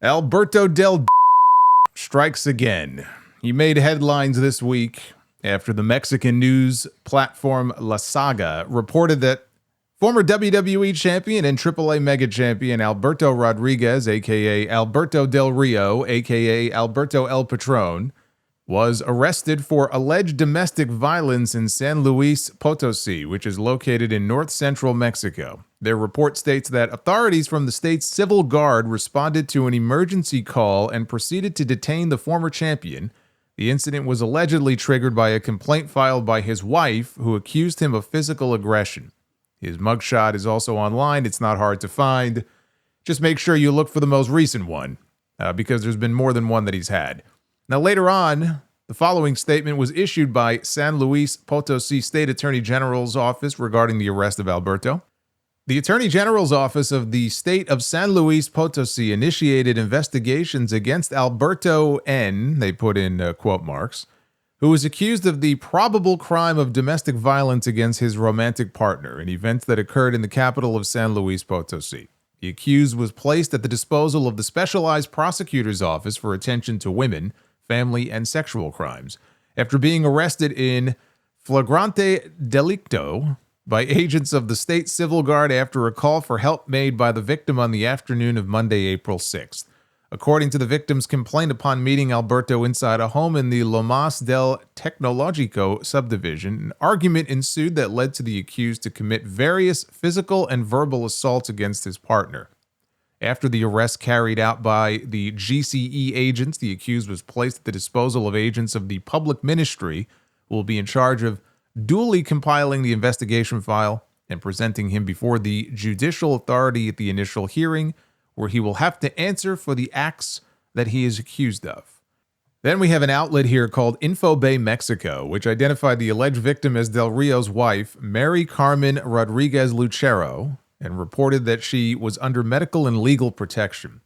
Alberto Del strikes again. He made headlines this week after the Mexican news platform La Saga reported that former WWE champion and AAA mega champion Alberto Rodriguez, a.k.a. Alberto Del Rio, a.k.a. Alberto El Patron, was arrested for alleged domestic violence in San Luis Potosi, which is located in north-central Mexico. Their report states that authorities from the state's civil guard responded to an emergency call and proceeded to detain the former champion. The incident was allegedly triggered by a complaint filed by his wife, who accused him of physical aggression. His mugshot is also online. It's not hard to find. Just make sure you look for the most recent one, because there's been more than one that he's had. Now, later on, the following statement was issued by San Luis Potosi State Attorney General's office regarding the arrest of Alberto. The Attorney General's office of the state of San Luis Potosi initiated investigations against Alberto N., they put in quote marks, who was accused of the probable crime of domestic violence against his romantic partner, an event that occurred in the capital of San Luis Potosi. The accused was placed at the disposal of the Specialized Prosecutor's Office for Attention to Women, Family, and Sexual Crimes after being arrested in flagrante delicto by agents of the state civil guard after a call for help made by the victim on the afternoon of Monday, April 6th. According to the victim's complaint, upon meeting Alberto inside a home in the Lomas del Tecnológico subdivision, an argument ensued that led to the accused to commit various physical and verbal assaults against his partner. After the arrest carried out by the GCE agents, the accused was placed at the disposal of agents of the public ministry, who will be in charge of duly compiling the investigation file and presenting him before the judicial authority at the initial hearing, where he will have to answer for the acts that he is accused of. Then we have an outlet here called InfoBay Mexico, which identified the alleged victim as Del Rio's wife, Mary Carmen Rodriguez Lucero, and reported that she was under medical and legal protection.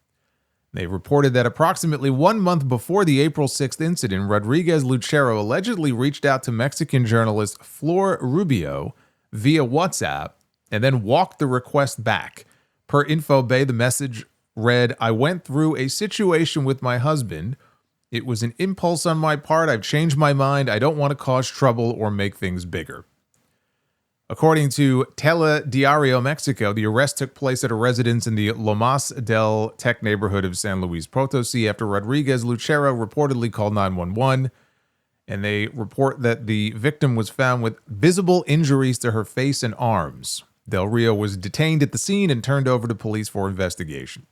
They reported that approximately 1 month before the April 6th incident, Rodriguez Lucero allegedly reached out to Mexican journalist Flor Rubio via WhatsApp and then walked the request back. Per InfoBay, the message read, "I went through a situation with my husband. It was an impulse on my part. I've changed my mind. I don't want to cause trouble or make things bigger." According to Telediario Mexico, the arrest took place at a residence in the Lomas del Tec neighborhood of San Luis Potosi after Rodriguez Lucero reportedly called 911, and they report that the victim was found with visible injuries to her face and arms. Del Rio was detained at the scene and turned over to police for investigation.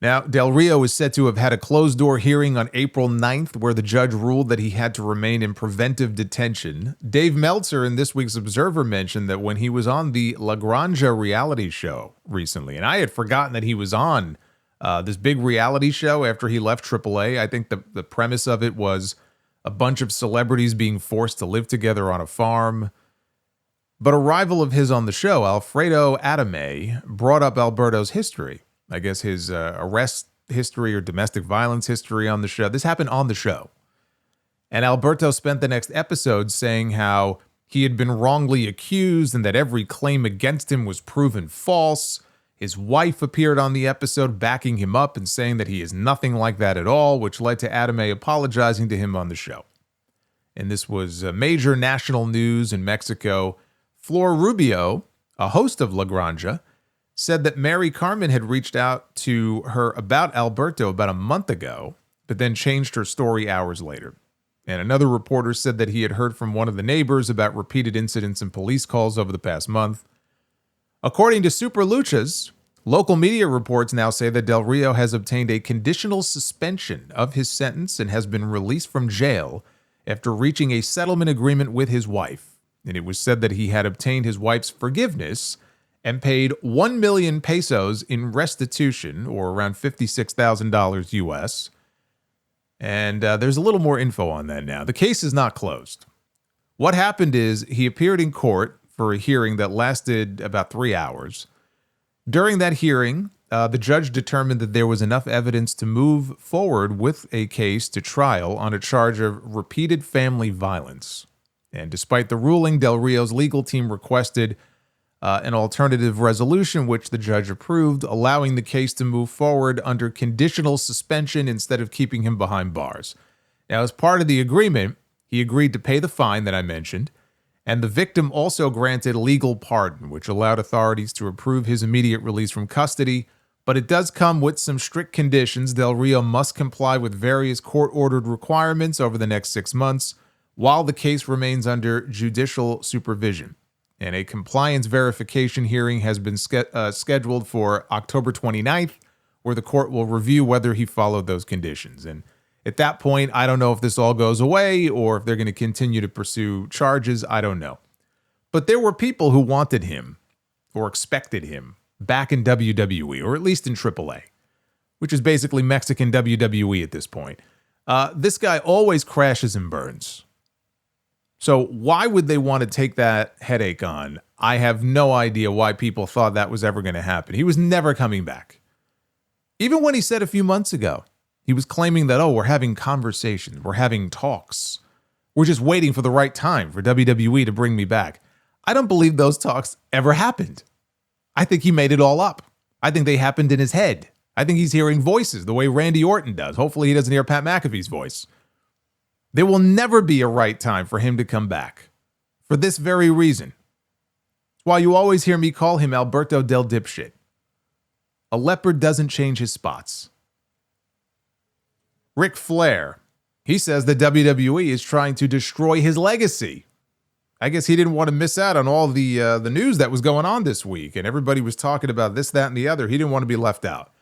Now, Del Rio is said to have had a closed-door hearing on April 9th where the judge ruled that he had to remain in preventive detention. Dave Meltzer in this week's Observer mentioned that when he was on the La Granja reality show recently, and I had forgotten that he was on this big reality show after he left AAA. I think the premise of it was a bunch of celebrities being forced to live together on a farm. But a rival of his on the show, Alfredo Adame, brought up Alberto's history. I guess his arrest history or domestic violence history on the show. This happened on the show. And Alberto spent the next episode saying how he had been wrongly accused and that every claim against him was proven false. His wife appeared on the episode backing him up and saying that he is nothing like that at all, which led to Adame apologizing to him on the show. And this was major national news in Mexico. Flor Rubio, a host of La Granja, said that Mary Carmen had reached out to her about Alberto about a month ago, but then changed her story hours later. And another reporter said that he had heard from one of the neighbors about repeated incidents and police calls over the past month. According to Super Luchas, local media reports now say that Del Rio has obtained a conditional suspension of his sentence and has been released from jail after reaching a settlement agreement with his wife. And it was said that he had obtained his wife's forgiveness and paid 1 million pesos in restitution, or around $56,000 US. And there's a little more info on that now. The case is not closed. What happened is he appeared in court for a hearing that lasted about 3 hours. During that hearing, the judge determined that there was enough evidence to move forward with a case to trial on a charge of repeated family violence. And despite the ruling, Del Rio's legal team requested an alternative resolution, which the judge approved, allowing the case to move forward under conditional suspension instead of keeping him behind bars. Now, as part of the agreement, he agreed to pay the fine that I mentioned, and the victim also granted legal pardon, which allowed authorities to approve his immediate release from custody, but it does come with some strict conditions. Del Rio must comply with various court-ordered requirements over the next 6 months while the case remains under judicial supervision. And a compliance verification hearing has been scheduled for October 29th, where the court will review whether he followed those conditions. And at that point, I don't know if this all goes away or if they're going to continue to pursue charges. I don't know. But there were people who wanted him or expected him back in WWE, or at least in AAA, which is basically Mexican WWE at this point. This guy always crashes and burns. So why would they want to take that headache on? I have no idea why people thought that was ever going to happen. He was never coming back. Even when he said a few months ago, he was claiming that, we're having conversations, we're having talks. We're just waiting for the right time for WWE to bring me back. I don't believe those talks ever happened. I think he made it all up. I think they happened in his head. I think he's hearing voices the way Randy Orton does. Hopefully he doesn't hear Pat McAfee's voice. There will never be a right time for him to come back. For this very reason. It's why you always hear me call him Alberto Del Dipshit. A leopard doesn't change his spots. Ric Flair, he says the WWE is trying to destroy his legacy. I guess he didn't want to miss out on all the news that was going on this week, and everybody was talking about this, that, and the other. He didn't want to be left out.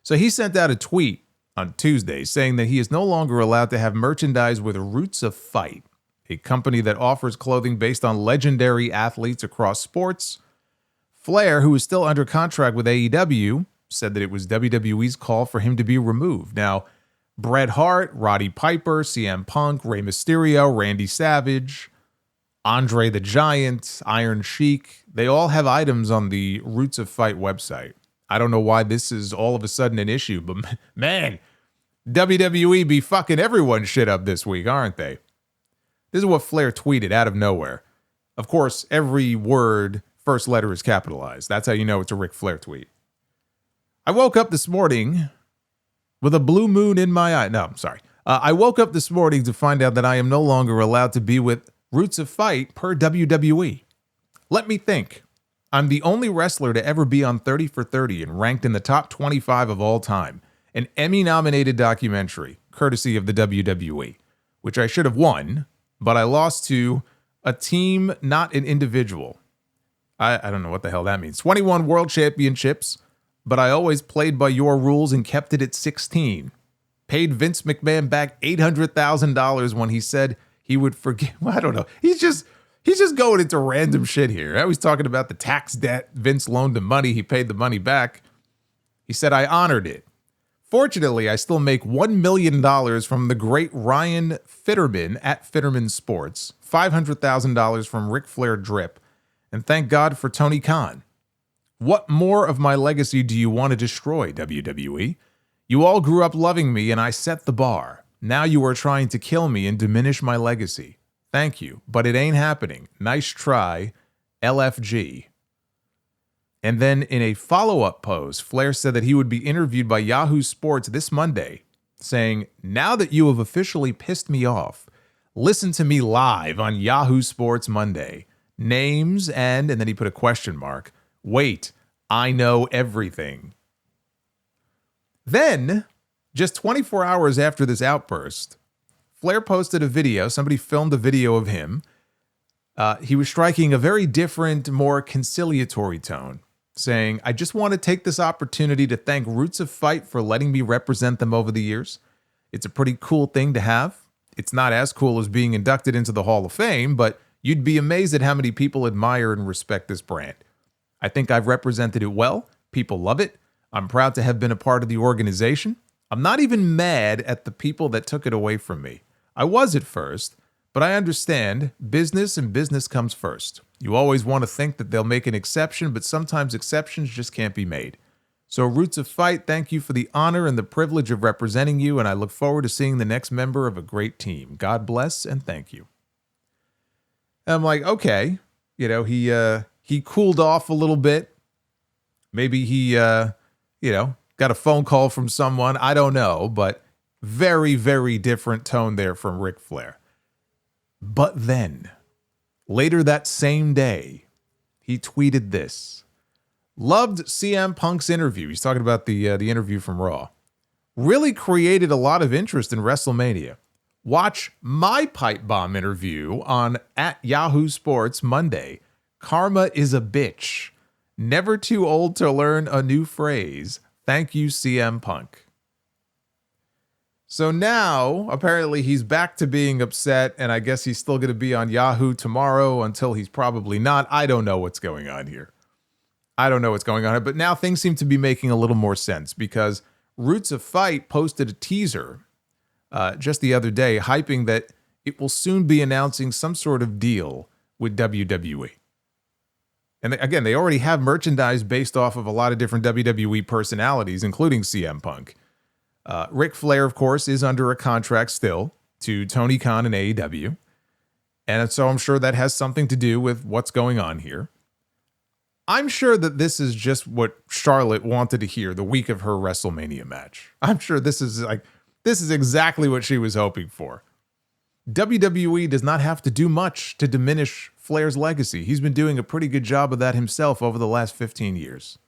So he sent out a tweet on Tuesday saying that he is no longer allowed to have merchandise with Roots of Fight, a company that offers clothing based on legendary athletes across sports. Flair, who is still under contract with AEW, said that it was WWE's call for him to be removed. Now, Bret Hart, Roddy Piper, CM Punk, Rey Mysterio, Randy Savage, Andre the Giant, Iron Sheik, they all have items on the Roots of Fight website. I don't know why this is all of a sudden an issue, but man, WWE be fucking everyone's shit up this week, aren't they? This is what Flair tweeted out of nowhere. Of course, every word, first letter is capitalized. That's how you know it's a Ric Flair tweet. I woke up this morning with a blue moon in my eye. No, I'm sorry. I woke up this morning to find out that I am no longer allowed to be with Roots of Fight per WWE. Let me think. I'm the only wrestler to ever be on 30 for 30 and ranked in the top 25 of all time. An Emmy-nominated documentary, courtesy of the WWE, which I should have won, but I lost to a team, not an individual. I don't know what the hell that means. 21 world championships, but I always played by your rules and kept it at 16. Paid Vince McMahon back $800,000 when he said he would forgive. Well, I don't know. He's just going into random shit here. I was talking about the tax debt. Vince loaned him money. He paid the money back. He said, I honored it. Fortunately, I still make $1 million from the great Ryan Fitterman at Fitterman Sports, $500,000 from Ric Flair Drip, and thank God for Tony Khan. What more of my legacy do you want to destroy, WWE? You all grew up loving me and I set the bar. Now you are trying to kill me and diminish my legacy. Thank you, but it ain't happening. Nice try, LFG. And then in a follow-up post, Flair said that he would be interviewed by Yahoo Sports this Monday, saying, now that you have officially pissed me off, listen to me live on Yahoo Sports Monday. Names and then he put a question mark. Wait, I know everything. Then, just 24 hours after this outburst, Flair posted a video. Somebody filmed a video of him. He was striking a very different, more conciliatory tone, saying, I just want to take this opportunity to thank Roots of Fight for letting me represent them over the years. It's a pretty cool thing to have. It's not as cool as being inducted into the Hall of Fame, but you'd be amazed at how many people admire and respect this brand. I think I've represented it well. People love it. I'm proud to have been a part of the organization. I'm not even mad at the people that took it away from me. I was at first, but I understand business and business comes first. You always want to think that they'll make an exception, but sometimes exceptions just can't be made. So Roots of Fight, thank you for the honor and the privilege of representing you, and I look forward to seeing the next member of a great team. God bless and thank you. And I'm like, okay, he he cooled off a little bit. Maybe he, got a phone call from someone. I don't know, but very, very different tone there from Ric Flair. But then, later that same day, he tweeted this. Loved CM Punk's interview. He's talking about the interview from Raw. Really created a lot of interest in WrestleMania. Watch my pipe bomb interview on @Yahoo Sports Monday. Karma is a bitch. Never too old to learn a new phrase. Thank you, CM Punk. So now, apparently, he's back to being upset, and I guess he's still going to be on Yahoo tomorrow until he's probably not. I don't know what's going on here. But now things seem to be making a little more sense because Roots of Fight posted a teaser just the other day, hyping that it will soon be announcing some sort of deal with WWE. And again, they already have merchandise based off of a lot of different WWE personalities, including CM Punk. Ric Flair, of course, is under a contract still to Tony Khan and AEW. And so I'm sure that has something to do with what's going on here. I'm sure that this is just what Charlotte wanted to hear the week of her WrestleMania match. I'm sure this is exactly what she was hoping for. WWE does not have to do much to diminish Flair's legacy. He's been doing a pretty good job of that himself over the last 15 years.